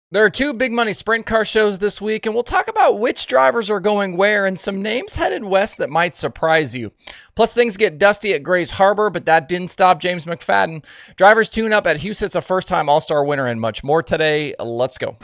There are two big money sprint car shows this week, and we'll talk about which drivers are going where and some names headed west that might surprise you. Plus, things get dusty at Grays Harbor, but that didn't stop James McFadden. Drivers tune up at Huset's a first-time All-Star winner and much more today. Let's go.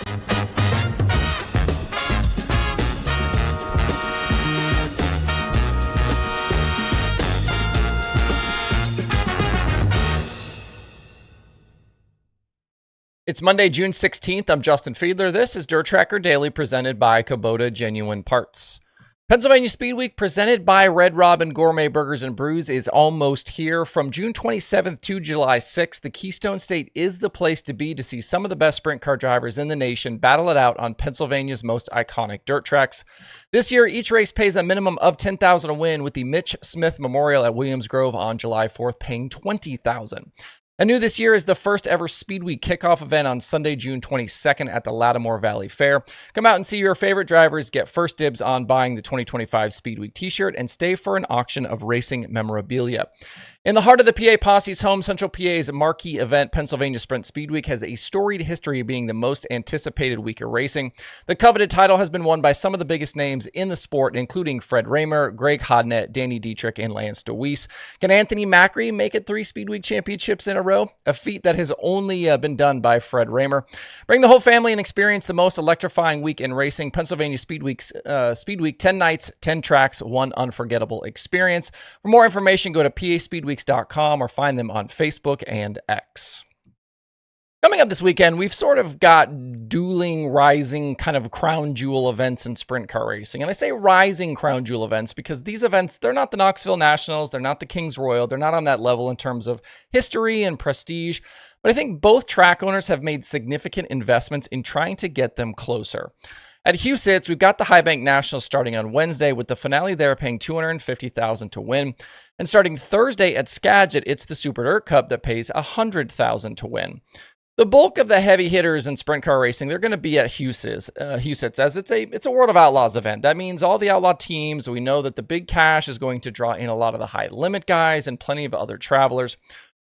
It's Monday, June 16th. I'm Justin Fiedler. This is DIRTRACKR Daily presented by Kubota Genuine Parts. Pennsylvania Speedweek presented by Red Robin Gourmet Burgers and Brews is almost here. From June 27th to July 6th, the Keystone State is the place to be to see some of the best sprint car drivers in the nation battle it out on Pennsylvania's most iconic dirt tracks. This year, each race pays a minimum of $10,000 a win, with the Mitch Smith Memorial at Williams Grove on July 4th paying $20,000. And new this year is the first ever Speedweek kickoff event on Sunday, June 22nd at the Lattimore Valley Fair. Come out and see your favorite drivers, get first dibs on buying the 2025 Speedweek t-shirt, and stay for an auction of racing memorabilia. In the heart of the PA Posse's home, Central PA's marquee event, Pennsylvania Sprint Speedweek, has a storied history of being the most anticipated week of racing. The coveted title has been won by some of the biggest names in the sport, including Fred Raymer, Greg Hodnett, Danny Dietrich, and Lance DeWeese. Can Anthony Macri make it 3 Speedweek championships in a row? A feat that has only been done by Fred Raymer. Bring the whole family and experience the most electrifying week in racing. Pennsylvania Speedweek, 10 nights, 10 tracks, one unforgettable experience. For more information, go to PASpeedweek.com or find them on Facebook and X. Coming up this weekend, we've sort of got dueling, rising kind of crown jewel events in sprint car racing. And I say rising crown jewel events because these events, they're not the Knoxville Nationals, they're not the Kings Royal, they're not on that level in terms of history and prestige. But I think both track owners have made significant investments in trying to get them closer. At Huset's, we've got the High Bank Nationals starting on Wednesday, with the finale there paying $250,000 to win. And starting Thursday at Skagit, it's the Super Dirt Cup that pays $100,000 to win. The bulk of the heavy hitters in sprint car racing, they're going to be at Huset's, as it's a World of Outlaws event. That means all the outlaw teams. We know that the big cash is going to draw in a lot of the high limit guys and plenty of other travelers.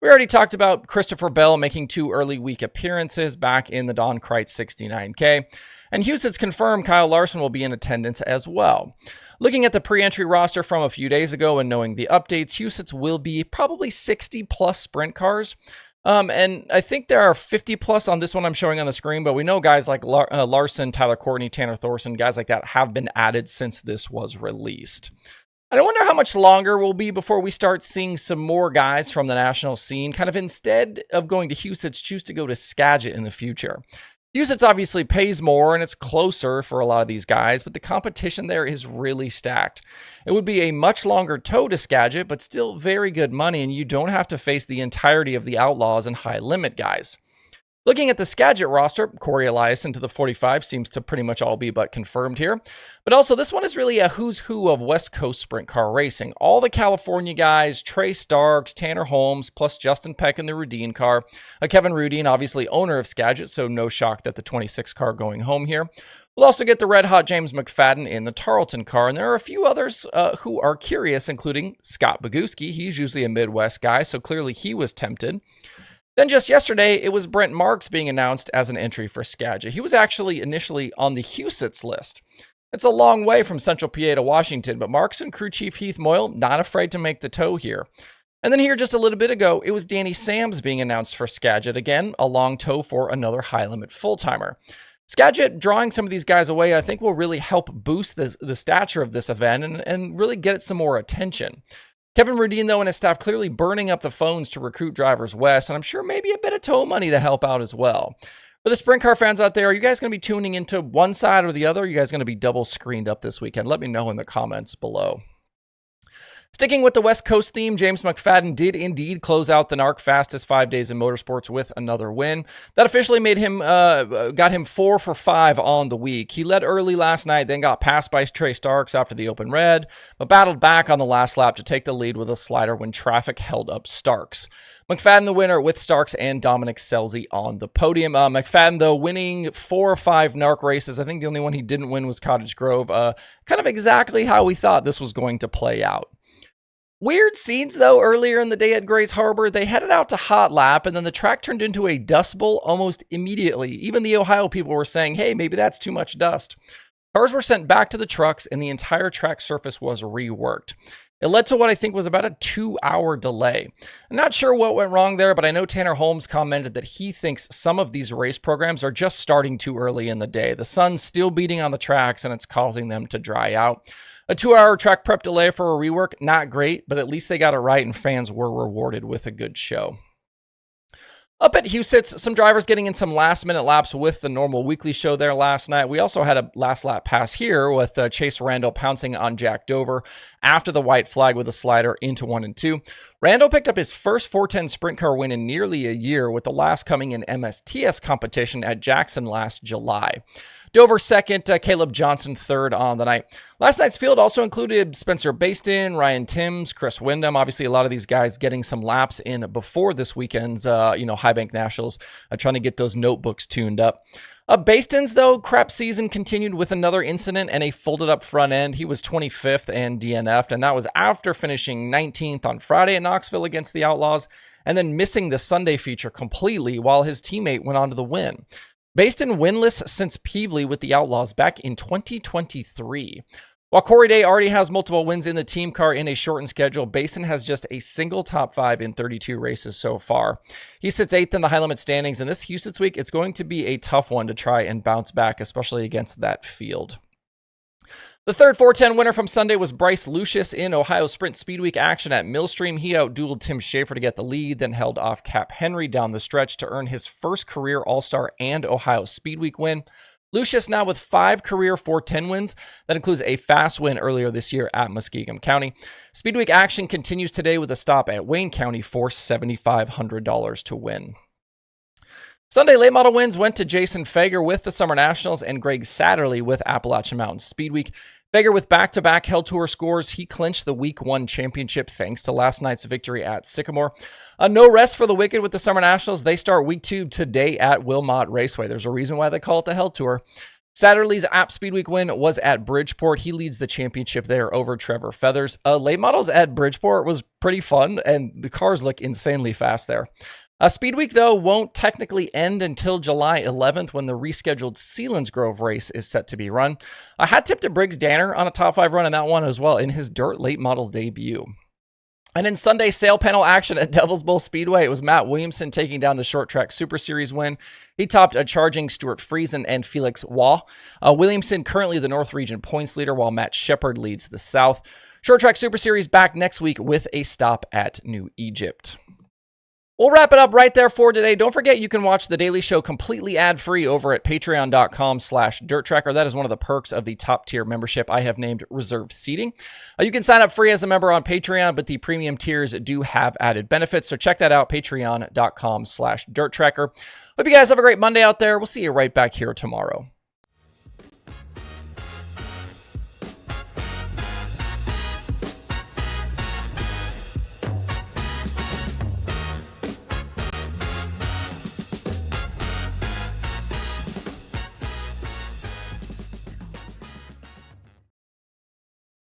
We already talked about Christopher Bell making 2 early week appearances back in the Don Kreitz 69K. And Huset's confirmed Kyle Larson will be in attendance as well. Looking at the pre-entry roster from a few days ago and knowing the updates, Huset's will be probably 60 plus sprint cars. And I think there are 50 plus on this one I'm showing on the screen, but we know guys like Larson, Tyler Courtney, Tanner Thorson, guys like that have been added since this was released. And I wonder how much longer will be before we start seeing some more guys from the national scene kind of, instead of going to Huset's, choose to go to Skagit in the future. Huset's obviously pays more and it's closer for a lot of these guys, but the competition there is really stacked. It would be a much longer tow to Skagit, but still very good money, and you don't have to face the entirety of the Outlaws and high limit guys. Looking at the Skagit roster, Corey Elias into the 45 seems to pretty much all be but confirmed here. But also, this one is really a who's who of West Coast sprint car racing. All the California guys, Trey Starks, Tanner Holmes, plus Justin Peck in the Rudine car. Kevin Rudine, obviously owner of Skagit, so no shock that the 26 car going home here. We'll also get the red-hot James McFadden in the Tarleton car, and there are a few others who are curious, including Scott Boguski. He's usually a Midwest guy, so clearly he was tempted. Then just yesterday, it was Brent Marks being announced as an entry for Skagit. He was actually initially on the Huset's list. It's a long way from Central PA to Washington, but Marks and crew chief Heath Moyle not afraid to make the tow here. And then here just a little bit ago, it was Danny Sams being announced for Skagit. Again, a long tow for another high-limit full-timer. Skagit drawing some of these guys away, I think, will really help boost the stature of this event and really get it some more attention. Kevin Rudine, though, and his staff clearly burning up the phones to recruit drivers west, and I'm sure maybe a bit of tow money to help out as well. For the sprint car fans out there, are you guys going to be tuning into one side or the other? Are you guys going to be double screened up this weekend? Let me know in the comments below. Sticking with the West Coast theme, James McFadden did indeed close out the NARC fastest 5 days in motorsports with another win. That officially made him, got him 4 for 5 on the week. He led early last night, then got passed by Trey Starks after the open red, but battled back on the last lap to take the lead with a slider when traffic held up Starks. McFadden the winner with Starks and Dominic Scelzi on the podium. McFadden, though, winning 4 or 5 NARC races. I think the only one he didn't win was Cottage Grove. Kind of exactly how we thought this was going to play out. Weird scenes, though, earlier in the day at Grays Harbor. They headed out to hot lap, and then the track turned into a dust bowl almost immediately. Even the Ohio people were saying, hey, maybe that's too much dust. Cars were sent back to the trucks, and the entire track surface was reworked. It led to what I think was about a 2-hour delay. I'm not sure what went wrong there, but I know Tanner Holmes commented that he thinks some of these race programs are just starting too early in the day. The sun's still beating on the tracks, and it's causing them to dry out. A 2-hour track prep delay for a rework, not great, but at least they got it right and fans were rewarded with a good show. Up at Huset, some drivers getting in some last-minute laps with the normal weekly show there last night. We also had a last lap pass here with Chase Randall pouncing on Jack Dover after the white flag with a slider into 1 and 2. Randall picked up his first 410 sprint car win in nearly a year, with the last coming in MSTS competition at Jackson last July. Dover second, Caleb Johnson third on the night. Last night's field also included Spencer Bayston, Ryan Timms, Chris Wyndham. Obviously, a lot of these guys getting some laps in before this weekend's, High Bank Nationals, trying to get those notebooks tuned up. Bayston's, though, crap season continued with another incident and a folded up front end. He was 25th and DNF'd, and that was after finishing 19th on Friday at Knoxville against the Outlaws, and then missing the Sunday feature completely while his teammate went on to the win. Bayston winless since Peevely with the Outlaws back in 2023. While Corey Day already has multiple wins in the team car in a shortened schedule, Bayston has just a single top 5 in 32 races so far. He sits 8th in the high limit standings, and this Huset's week, it's going to be a tough one to try and bounce back, especially against that field. The third 410 winner from Sunday was Bryce Lucius in Ohio Sprint Speedweek action at Millstream. He outdueled Tim Schaefer to get the lead, then held off Cap Henry down the stretch to earn his first career All-Star and Ohio Speedweek win. Lucius now with 5 career 410 wins. That includes a fast win earlier this year at Muskingum County. Speedweek action continues today with a stop at Wayne County for $7,500 to win. Sunday late model wins went to Jason Feger with the Summer Nationals and Gregg Satterlee with Appalachian Mountain Speedweek. Feger with back-to-back Hell Tour scores. He clinched the Week 1 championship thanks to last night's victory at Sycamore. No rest for the wicked with the Summer Nationals. They start Week 2 today at Wilmot Raceway. There's a reason why they call it the Hell Tour. Satterlee's App Speedweek win was at Bridgeport. He leads the championship there over Trevor Feathers. Late models at Bridgeport was pretty fun, and the cars look insanely fast there. Speedweek, though, won't technically end until July 11th when the rescheduled Selinsgrove race is set to be run. I had tipped at Briggs Danner on a top 5 run in that one as well in his dirt late model debut. And in Sunday sail panel action at Devil's Bowl Speedway, it was Matt Williamson taking down the short track Super Series win. He topped a charging Stewart Friesen and Felix Waugh. Williamson currently the North Region points leader, while Matt Shepard leads the South. Short track Super Series back next week with a stop at New Egypt. We'll wrap it up right there for today. Don't forget you can watch The Daily Show completely ad-free over at patreon.com/DIRTRACKR. That is one of the perks of the top-tier membership I have named Reserved Seating. You can sign up free as a member on Patreon, but the premium tiers do have added benefits, so check that out, patreon.com/DIRTRACKR. Hope you guys have a great Monday out there. We'll see you right back here tomorrow.